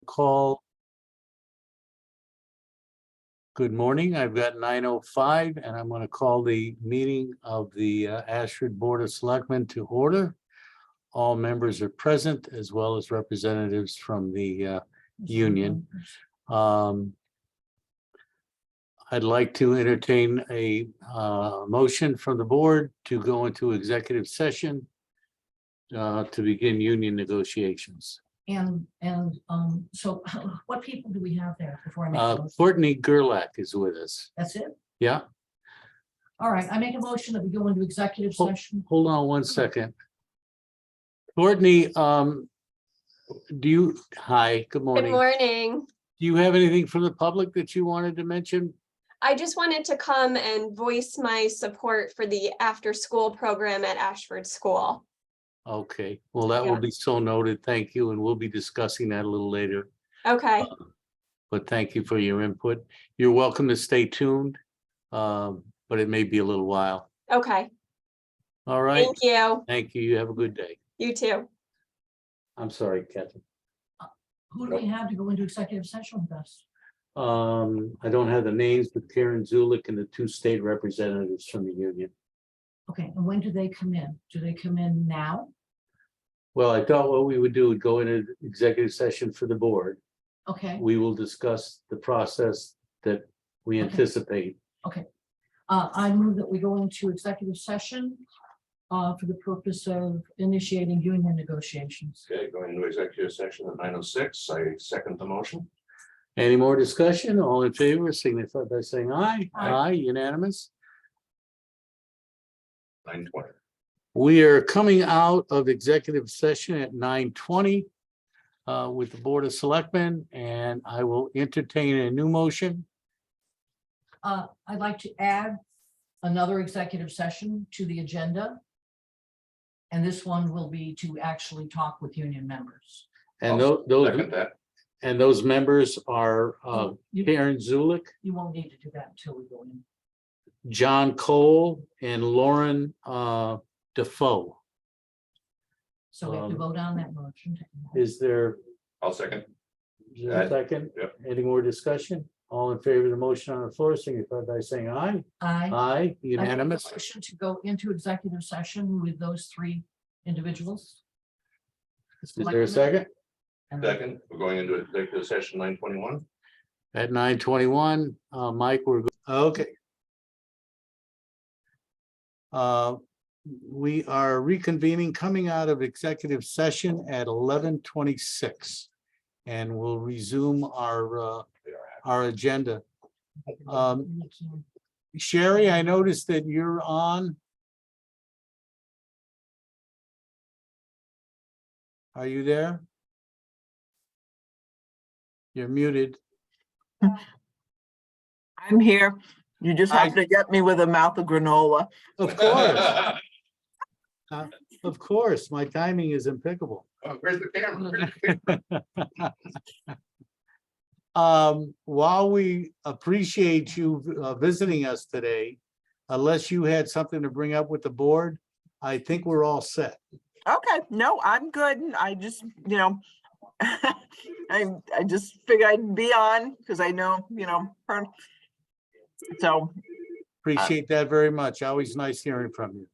Call. Good morning. I've got 9:05 and I'm going to call the meeting of the Ashford Board of Selectmen to order. All members are present as well as representatives from the union. I'd like to entertain a motion from the board to go into executive session to begin union negotiations. So what people do we have there before I make a motion? Courtney Gerlach is with us. That's it? Yeah. All right, I make a motion that we go into executive session. Hold on one second. Courtney, hi, good morning. Good morning. Do you have anything from the public that you wanted to mention? I just wanted to come and voice my support for the after-school program at Ashford School. Okay, well, that will be so noted. Thank you. And we'll be discussing that a little later. Okay. But thank you for your input. You're welcome to stay tuned, but it may be a little while. Okay. All right. Thank you. Thank you. You have a good day. You too. I'm sorry, Catherine. Who do we have to go into executive session with us? I don't have the names, but Karen Zulik and the two state representatives from the union. Okay, and when do they come in? Do they come in now? Well, I thought what we would do would go into executive session for the board. Okay, We will discuss the process that we Okay. anticipate. I move that we go into executive session for the purpose of initiating union negotiations. Okay, going into executive session at 9:06, I second the motion. Any more discussion? All in favor, signify by saying aye. Aye. Unanimous. 9:20. We are coming out of executive session at 9:20 with the Board of Selectmen, and I will entertain a new motion. I'd like to add another executive session to the agenda. And this one will be to actually talk with union members. And Second those, that. and those members are You Karen Zulik, won't need to do that until we go in. John Cole, and Lauren Defoe. So we have to vote on that motion. Is there I'll second. a second? Yep. Any more discussion? All in favor of the motion on the floor, signify by saying aye. Aye. Aye, unanimous. Motion to go into executive session with those three individuals. Is there a second? Second, we're going into executive session 9:21. At 9:21, Mike, we're, okay. We are reconvening, coming out of executive session at 11:26. And we'll resume our agenda. Sherry, I noticed that you're on. Are you there? You're muted. I'm here. You just have to get me with a mouth of granola. Of course, of course, my timing is impeccable. Oh, where's the camera? While we appreciate you visiting us today, unless you had something to bring up with the board, I think we're all set. Okay, no, I'm good. I just, I just figured I'd be on because I know, so. Appreciate that very much. Always nice hearing from you.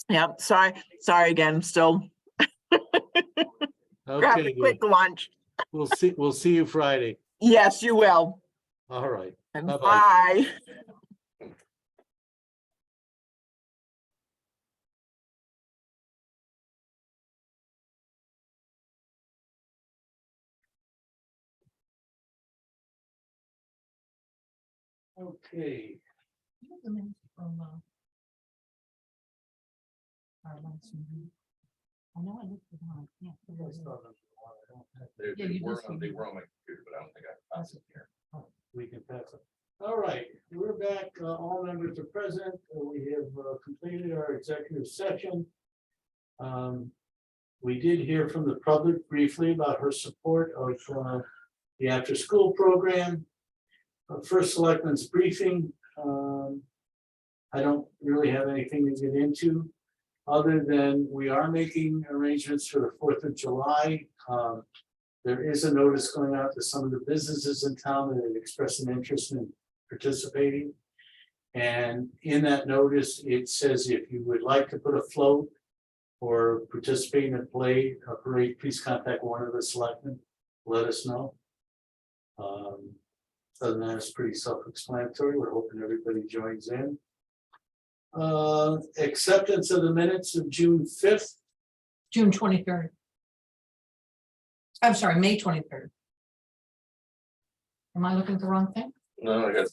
Yeah, sorry again, still grab Okay, a quick lunch. we'll see you Friday. Yes, you will. All right. And Bye-bye. bye. Okay. I know I looked at them. Yeah. They Yeah, you were just- on my computer, but I don't think I passed it here. We can pass it. All right, we're back. All members are present. We have completed our executive session. We did hear from the public briefly about her support of the after-school program. First selectmen's briefing. I don't really have anything to get into, other than we are making arrangements for the 4th of July. There is a notice going out to some of the businesses in town that have expressed an interest in participating. And in that notice, it says if you would like to put a float or participate in a parade, please contact one of the selectmen, let us know. Other than that, it's pretty self-explanatory. We're hoping everybody joins in. Acceptance of the minutes of June 5th. June 23rd. I'm sorry, May 23rd. Am I looking at the wrong thing? No, I got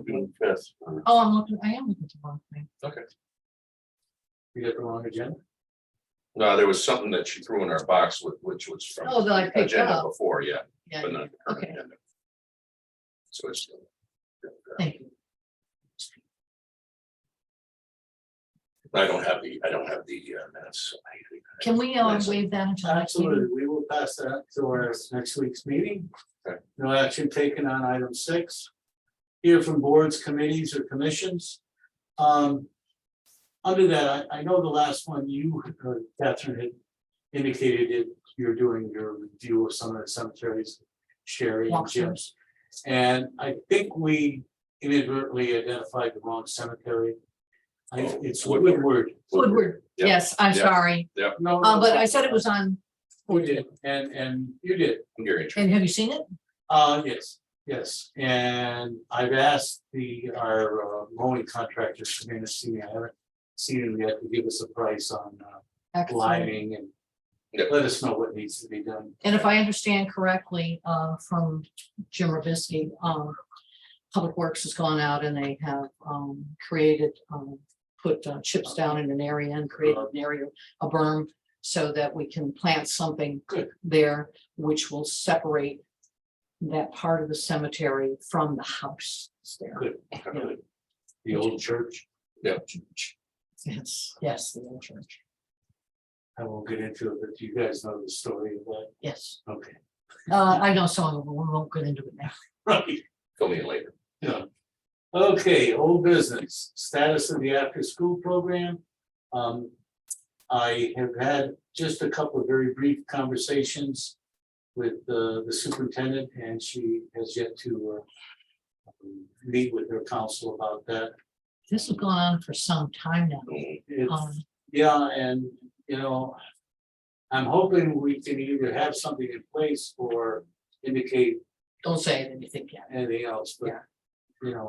June 5th. Oh, I am looking at the wrong thing. Okay. You got the wrong agenda? No, there was something that she threw in our box with, which was from. Oh, that I the picked agenda up. Before, yeah, Yeah, but not. the okay. agenda. So it's. Thank you. I don't have the minutes. Can we Yes. waive that until next meeting? Absolutely. We will pass that to our next week's meeting. Okay. No action taken on item 6. Hear from boards, committees, or commissions. Under that, I know the last one you, Catherine, had indicated that you're doing your review of some of the cemeteries, Sherry and Jim's. And I think we inadvertently identified the wrong cemetery. It's Woodward. Woodward, Yeah. yes, I'm Yeah. sorry, No, but I said it was on. You did, and you did. You're interested. And have you seen it? Yes, and I've asked our mowing contractors to come in and see me. I haven't seen him yet to give us a price on Excellent. lining and Yep. let us know what needs to be done. And if I understand correctly, from Jim Robisky, Public Works has gone out and they have created, put chips down in an area and created an area, a berm, so that we can plant something Good. there, which will separate that part of the cemetery from the house there. Good. Good. The old church, Yes, the old church, I won't get into it, but you guys know the story of that. yes. Okay. I know some of them, but we won't get into it now. Right. Fill me in later. Yeah. Okay, old business, status of the after-school program. I have had just a couple of very brief conversations with the superintendent, and she has yet to meet with her council about that. This has gone on for some time now. It's- Yeah, and I'm hoping we can either have something in place or indicate Don't say anything yet. anything else, but Yeah.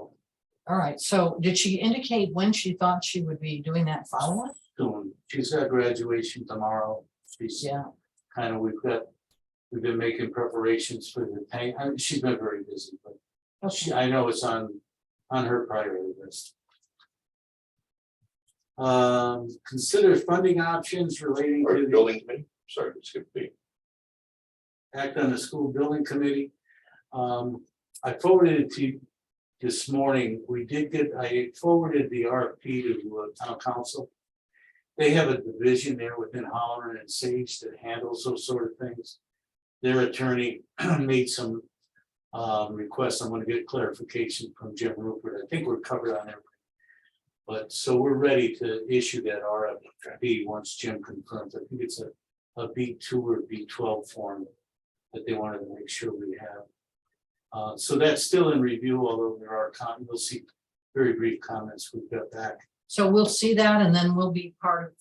All right, so did she indicate when she thought she would be doing that follow-up? soon. She's got graduation tomorrow. She's Yeah, kind of, we've been making preparations for the tank. I mean, she's been very busy, but okay. I know it's on her priority list. Consider funding options relating Or to the building committee, sorry, skip B. act on the school building committee. I forwarded it to you this morning. I forwarded the RFP to town council. They have a division there within Holloran and Sage that handles those sort of things. Their attorney made some requests. I'm gonna get clarification from Jim Rupert. I think we're covered on everything. But so we're ready to issue that RFP once Jim confirms. I think it's a B2 or B12 form that they wanted to make sure we have. So that's still in review, although there are you'll see very brief comments we've got back. So we'll see that and then we'll be part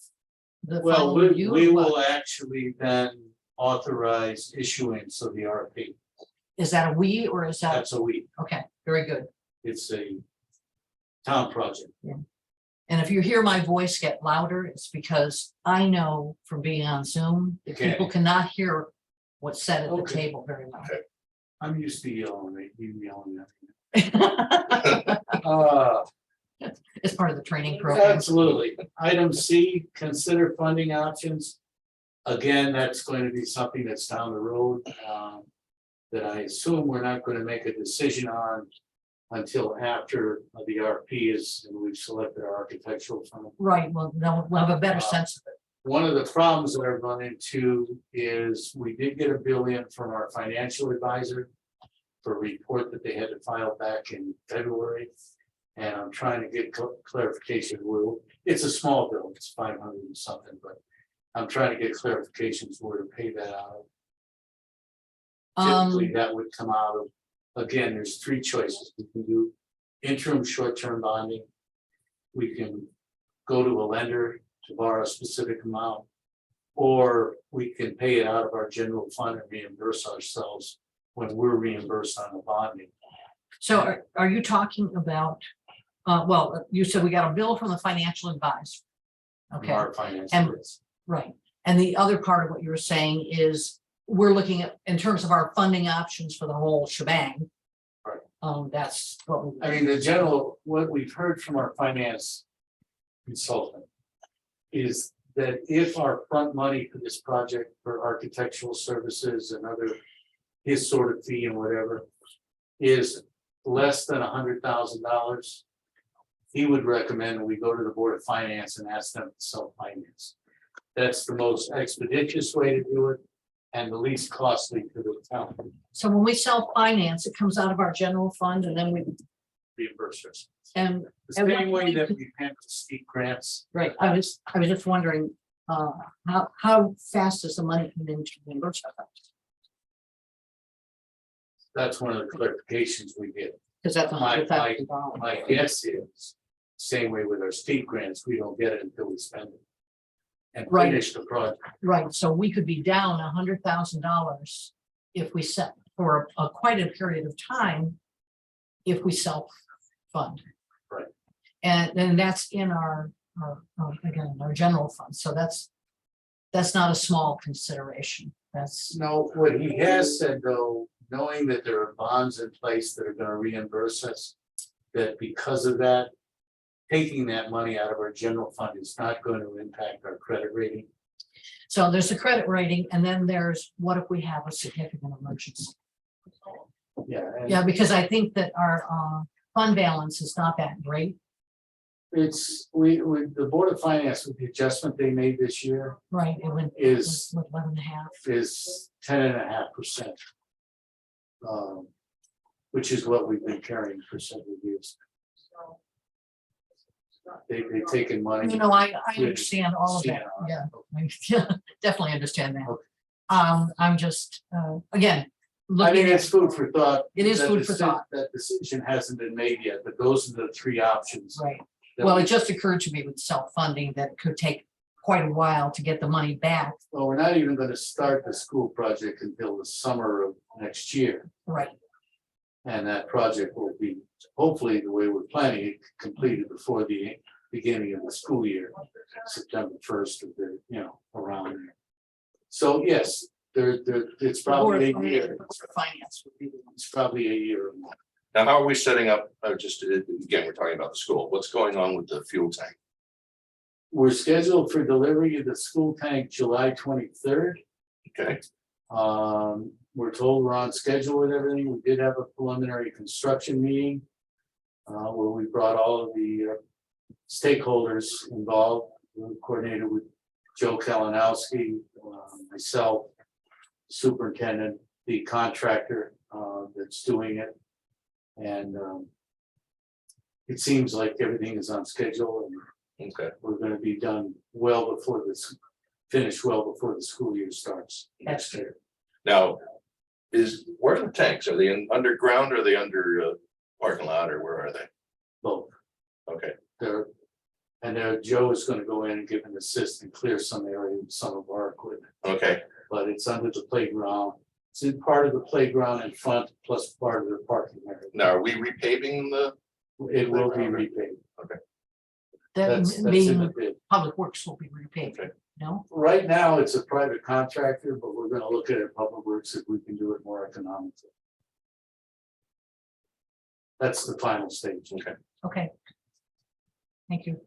of the Well, final we review. or what? will actually then authorize issuance of the RFP. Is that a we or is that, That's a week. okay, very good. It's a town project. And if you hear my voice get louder, it's because I know from being on Zoom, that Okay. people cannot hear what's said at the Okay. table very well. Okay. I'm used to yelling, you yelling at me. It's part of the training program. Absolutely. Item C, consider funding options. Again, that's going to be something that's down the road. That I assume we're not going to make a decision on until after the RFP is, and we've selected our architectural firm. Right, well, now we'll have a better sense of it. One of the problems that I've run into is we did get a bill in from our financial advisor for a report that they had to file back in February. And I'm trying to get clarification. It's a small bill, it's 500 and something, but I'm trying to get clarifications where to pay that out. Typically, that would come out of, again, there's three choices. We can do interim short-term bonding. We can go to a lender to borrow a specific amount. Or we can pay it out of our general fund and reimburse ourselves when we're reimbursed on the bonding. So are you talking about, well, you said we got a bill from the financial advisor. From Okay, our finance. And- groups. right. And the other part of what you were saying is we're looking at, in terms of our funding options for the whole shebang. Right. That's what we. I mean, the general, what we've heard from our finance consultant is that if our front money for this project for architectural services and other, his sort of fee and whatever, is less than $100,000, he would recommend we go to the Board of Finance and ask them to self-finance. That's the most expeditious way to do it and the least costly for the town. So when we self-finance, it comes out of our general fund and then we, Reimburse us. and, The same way that we handle steep grants. right, I was just wondering, how fast does the money come in to reimburse us? That's one of the clarifications we get. Because that's My- $100,000. My guess is, same way with our steep grants, we don't get it until we spend it. And Right. finish the project. Right, so we could be down $100,000 if we set for quite a period of time. If we self-fund. Right. And then that's in our again, our general fund, so that's not a small consideration, that's, No, what he has said though, knowing that there are bonds in place that are gonna reimburse us. That because of that, taking that money out of our general fund is not going to impact our credit rating. so there's a credit rating, and then there's, what if we have a significant emergency? Yeah, and Yeah, because I think that our fund balance is not that great, it's, we, the Board of Finance with the adjustment they made this year right, it went. Is- 11.5. is 10.5%. Which is what we've been carrying for several years. They've taken money. You know, I Yeah. understand all of that, Yeah. yeah, definitely understand that. Okay. I'm just, again. I looking mean, at- it's food for thought. It is That food for deci- thought. That decision hasn't been made yet, but those are the three options. Right, that well, we- it just occurred to me with self-funding that it could take quite a while to get the money back, Well, we're not even gonna start the school project until the summer of next year. right, And that project will be, hopefully, the way we're planning it, completed before the beginning of the school year, September 1st, or the, around there. So, yes, it's probably a year, finance would be the ones. it's probably a year or more. Now, how are we setting up, again, we're talking about the school, what's going on with the fuel tank? We're scheduled for delivery of the school tank July 23rd. Okay, We're told we're on schedule with everything. We did have a preliminary construction meeting. Where we brought all of the stakeholders involved. We coordinated with Joe Kalinowski, myself, superintendent, the contractor that's doing it. And it seems like everything is on schedule and okay. we're gonna be done well before this, finished well before the school year starts next year. Now, where are the tanks? Are they underground or are they under parking lot or where are they? Both. Okay, Joe is gonna go in and give an assist and clear some area with some of our equipment, okay, but it's under the playground. It's in part of the playground in front, plus part of the parking area. now are we repaving the, It will be repaid. That That's in the being, bid. public works will be repaid, Okay. no? Right now, it's a private contractor, but we're gonna look at it, public works, if we can do it more economically. That's the final stage. okay, Okay. Thank you.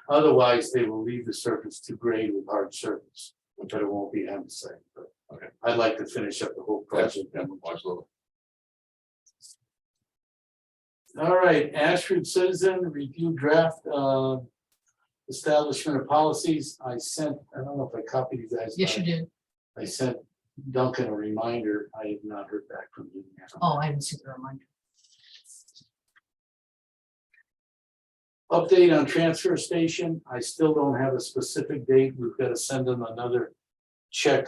Otherwise, they will leave the surface to grade with hard surface, but it won't be andesite. But Okay. I'd like to finish up the whole project. yeah, absolutely. All right, Ashford Citizen Review Draft Establishment of Policies. I don't know if I copied you guys. Yes, you but did. I sent Duncan a reminder. I have not heard back from him yet. Oh, I didn't see the reminder. Update on transfer station. I still don't have a specific date. We've got to send them another check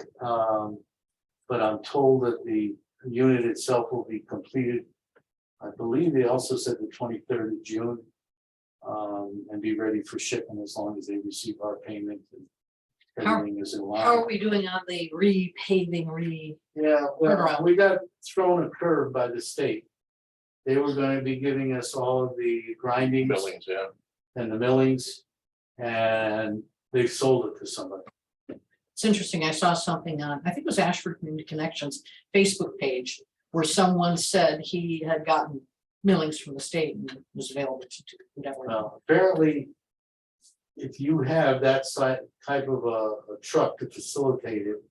but I'm told that the unit itself will be completed. I believe they also said the 23rd of June. And be ready for shipping as long as they receive our payment and How- everything is in How are line. we doing on the repaving, Yeah, well, Turnaround. we got thrown a curve by the state. They were gonna be giving us all of the grindings Billings, yeah. and the millings. And they sold it to somebody. It's interesting, I saw something on, I think it was Ashford Community Connections Facebook page, where someone said he had gotten millings from the state and was available to do whatever. Well, apparently, if you have that type of a truck to facilitate it,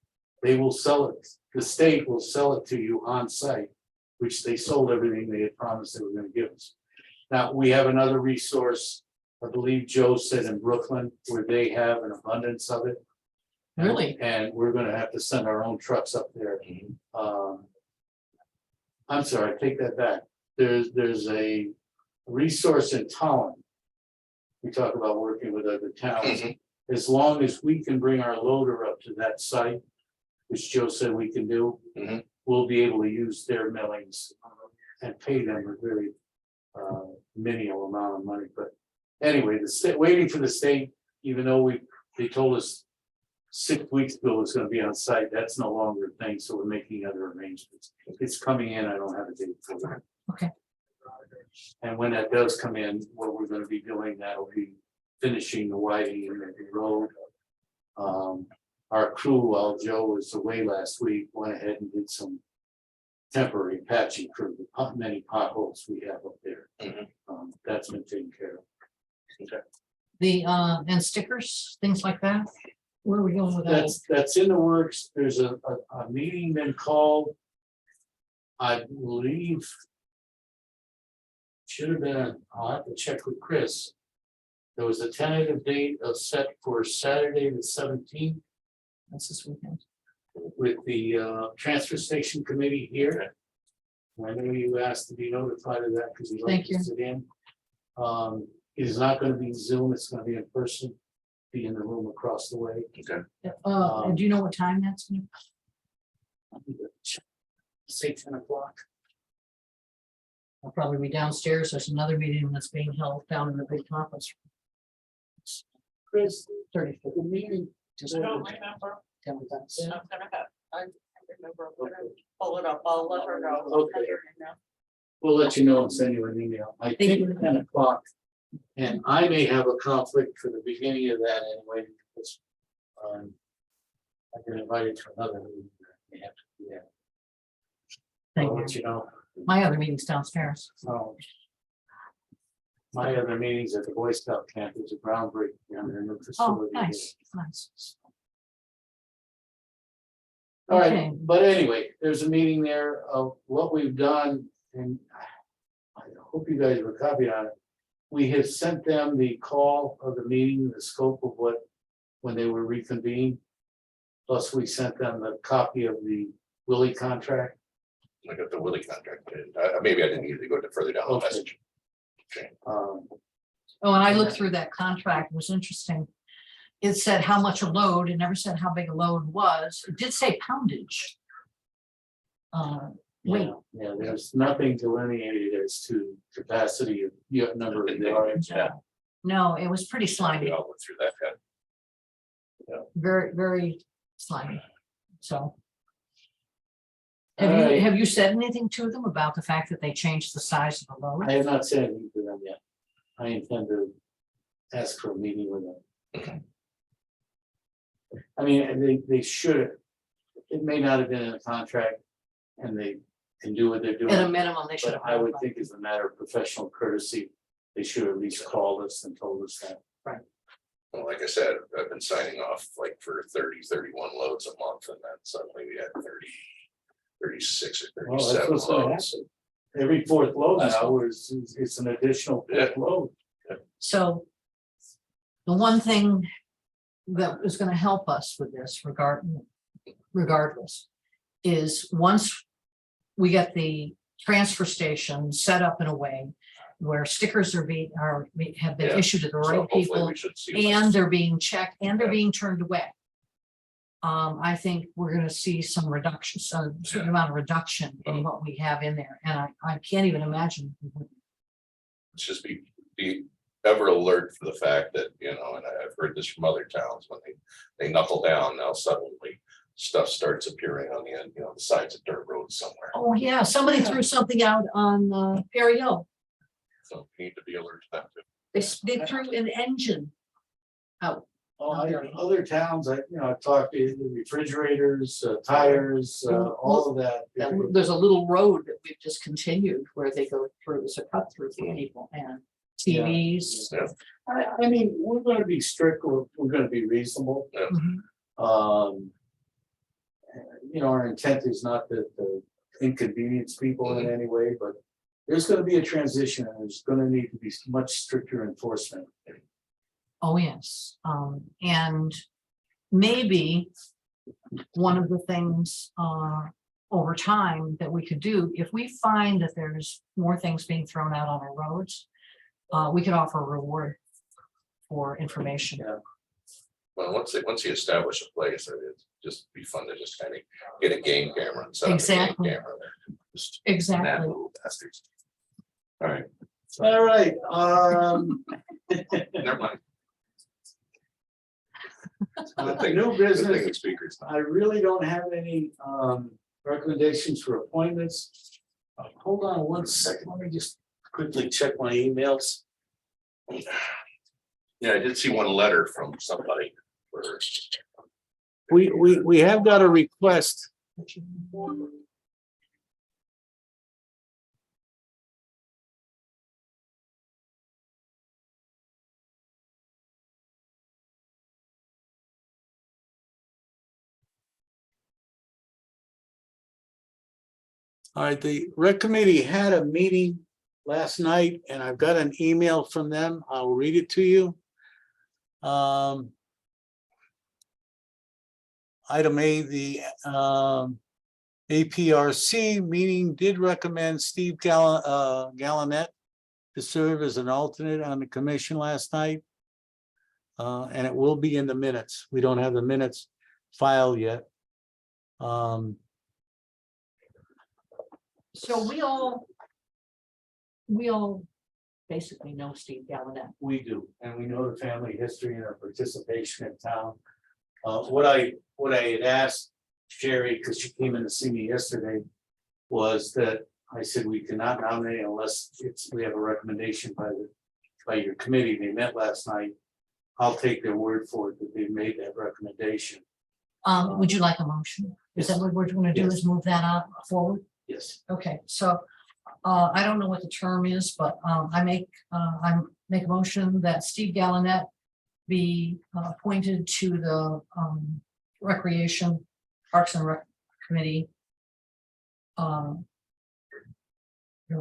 they will sell it. The state will sell it to you on site, which they sold everything they had promised they were gonna give us. Now, we have another resource, I believe Joe said in Brooklyn, where they have an abundance of it. Really? And we're gonna have to send our own trucks up there. I'm sorry, I take that back. There's a resource in Tallinn. We talk about working with other towns. Mhm. As long as we can bring our loader up to that site, which Joe said we can do, Mhm. we'll be able to use their millings and pay them a very minimal amount of money. But anyway, the state, waiting for the state, even though they told us 6 weeks ago it's gonna be on site, that's no longer a thing, so we're making other arrangements. It's coming in, I don't have a date for it. Okay. And when that does come in, what we're gonna be doing, that'll be finishing the widening of the road. Our crew, while Joe was away last week, went ahead and did some temporary patching for the many potholes we have up there. Mhm. That's been taken care of. The, and stickers, things like that? Where are we going with that? That's in the works. There's a meeting been called. I believe. Should have been, I'll have to check with Chris. There was a tentative date of set for Saturday, the 17th, That's this weekend. with the transfer station committee here. I know you asked to be notified of that because you'd like Thank to you. sit in. It is not gonna be Zoom, it's gonna be in person, be in the room across the way. Okay. And do you know what time that's? gonna- Say 10 o'clock. I'll probably be downstairs. There's another meeting that's being held down in the big conference. Chris, 35th. the meeting. Just remember. tell me that. I'm gonna have, I remember, I'm gonna pull it up, I'll let her know. Okay. We'll let you know and send you an email. I think you. 10 o'clock. And I may have a conflict for the beginning of that anyway, because I've been invited to another meeting. I have to do that. Thank I'll you. let you know. My other meeting's downstairs. My other meetings at the Boy Scout camp is a groundbreaking on their new Oh, facility. nice, nice. All right, Okay. but anyway, there's a meeting there of what we've done, and I hope you guys were copied on it. We have sent them the call of the meeting, the scope of what, when they were reconvened. Plus, we sent them the copy of the Willie contract. I got the Willie contract. Maybe I didn't need to go further down the Okay. message. Okay. Oh, and I looked through that contract, it was interesting. It said how much a load, it never said how big a load was, it did say poundage. Wait. Yeah, there's nothing delineated as to capacity of number of yards. Yeah. No, it was pretty We slimy, all went through that. very, very slimy, so. All right. Have you said anything to them about the fact that they changed the size of the I load? have not said anything to them yet. I intend to ask for a meeting with them. I mean, and they should, it may not have been in the contract, and they can do what they're doing. At a minimum, they should But have. I would think as a matter of professional courtesy, they should have at least called us and told us that. Well, like I said, I've been signing off like for 30, 31 loads a month, and then suddenly we had 30, 36 or Well, that's 37 what's gonna loads. happen. Every fourth load now is, it's an additional fourth load. So. The one thing that is gonna help us with this regardless, is once we get the transfer station set up in a way where stickers have been Yeah. issued to the So right hopefully people, we should see. and they're being checked, and they're being turned away. I think we're gonna see some reduction, some certain amount of reduction in what we have in there, and I can't even imagine. Let's just be ever alert for the fact that, you know, and I've heard this from other towns, when they knuckle down, now suddenly stuff starts appearing on the end, you know, the sides of dirt roads somewhere. Oh, yeah, somebody threw something out on Perry Hill. So we need to be alert to that too. They threw an engine out. Oh, other towns, I've talked to the refrigerators, tires, all of that. There's a little road that we've discontinued where they go through, it's a cut through for people and TVs. Yeah. I mean, we're gonna be strict, we're gonna be reasonable. Mhm. Our intent is not to inconvenience people in any way, but there's gonna be a transition and there's gonna need to be much stricter enforcement. Oh, yes, and maybe one of the things over time that we could do, if we find that there's more things being thrown out on our roads, we could offer a reward for information. Yeah. Well, once you establish a place, it'd just be fun to just kind of get a game camera and set up a game Exactly. camera there. Just Exactly. mad little bastards. All right, All right, never mind. new Good thing business. the speakers. I really don't have any recommendations for appointments. Hold on one second, let me just quickly check my emails. Yeah, I did see one letter from somebody for. We have got a request. All right, the rec committee had a meeting last night and I've got an email from them. I'll read it to you. Item A, the APRC meeting did recommend Steve Gallinet to serve as an alternate on the commission last night. And it will be in the minutes. We don't have the minutes filed yet. So we all basically know Steve Gallinet. We do, and we know the family history and our participation in town. What I had asked Sherry, because she came in to see me yesterday, was that I said we cannot nominate unless we have a recommendation by your committee. They met last night. I'll take their word for it that they made that recommendation. Would you like a motion? Is that what we're gonna do, is move that up forward? Yes. Okay, so I don't know what the term is, but I make a motion that Steve Gallinet be appointed to the Recreation Parks and Rec Committee. Bear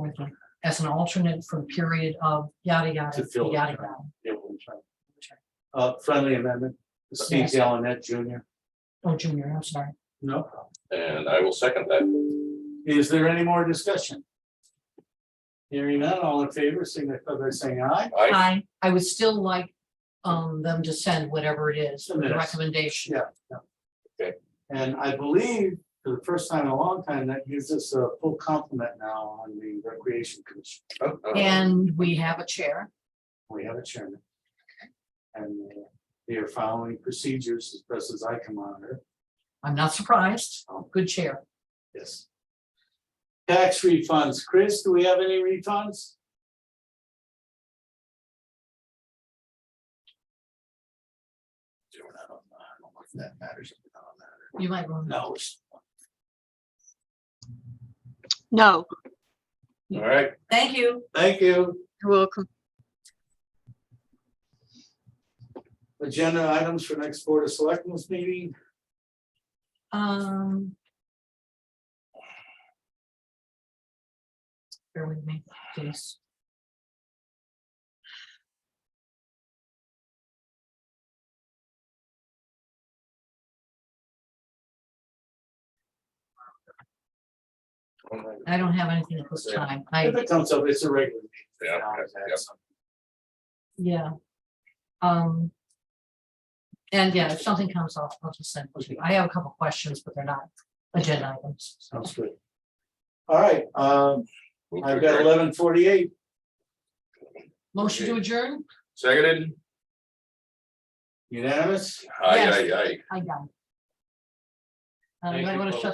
with me, as an alternate for the period of yada yada To fill yada the term. yada. Yeah, we'll try. Friendly amendment, Steve Yes. Gallinet Jr. Oh, Junior, I'm sorry. No. And I will second that. Is there any more discussion? Hearing none, all in favor, signify by saying aye. I would still like them to send whatever it is, the Minutes. recommendation. Yeah. Okay, and I believe for the first time in a long time, that gives us a full complement now on the Recreation Commission. And we have a chair. We have a chairman. And they are following procedures as best as I can monitor. I'm not surprised. Good chair. Yes. Tax refunds. Chris, do we have any refunds? I don't know if that matters. If it don't matter. You might want to. No. No, All right, Thank you. thank you. you're welcome. Agenda items for next Board of Selectmen's meeting. Bear with me, please. I don't have anything at this time. If it comes up, it's a regular meeting. Yeah, Always have yeah. some. Yeah. And yeah, if something comes off, I'll just send it to you. I have a couple questions, but they're not agenda items. So Sounds good. All right, Move to I've got adjourn. 11:48. motion to adjourn? Seconded, Unanimous? aye, Yes. aye, aye. I got it. Thank You might you want to both. shut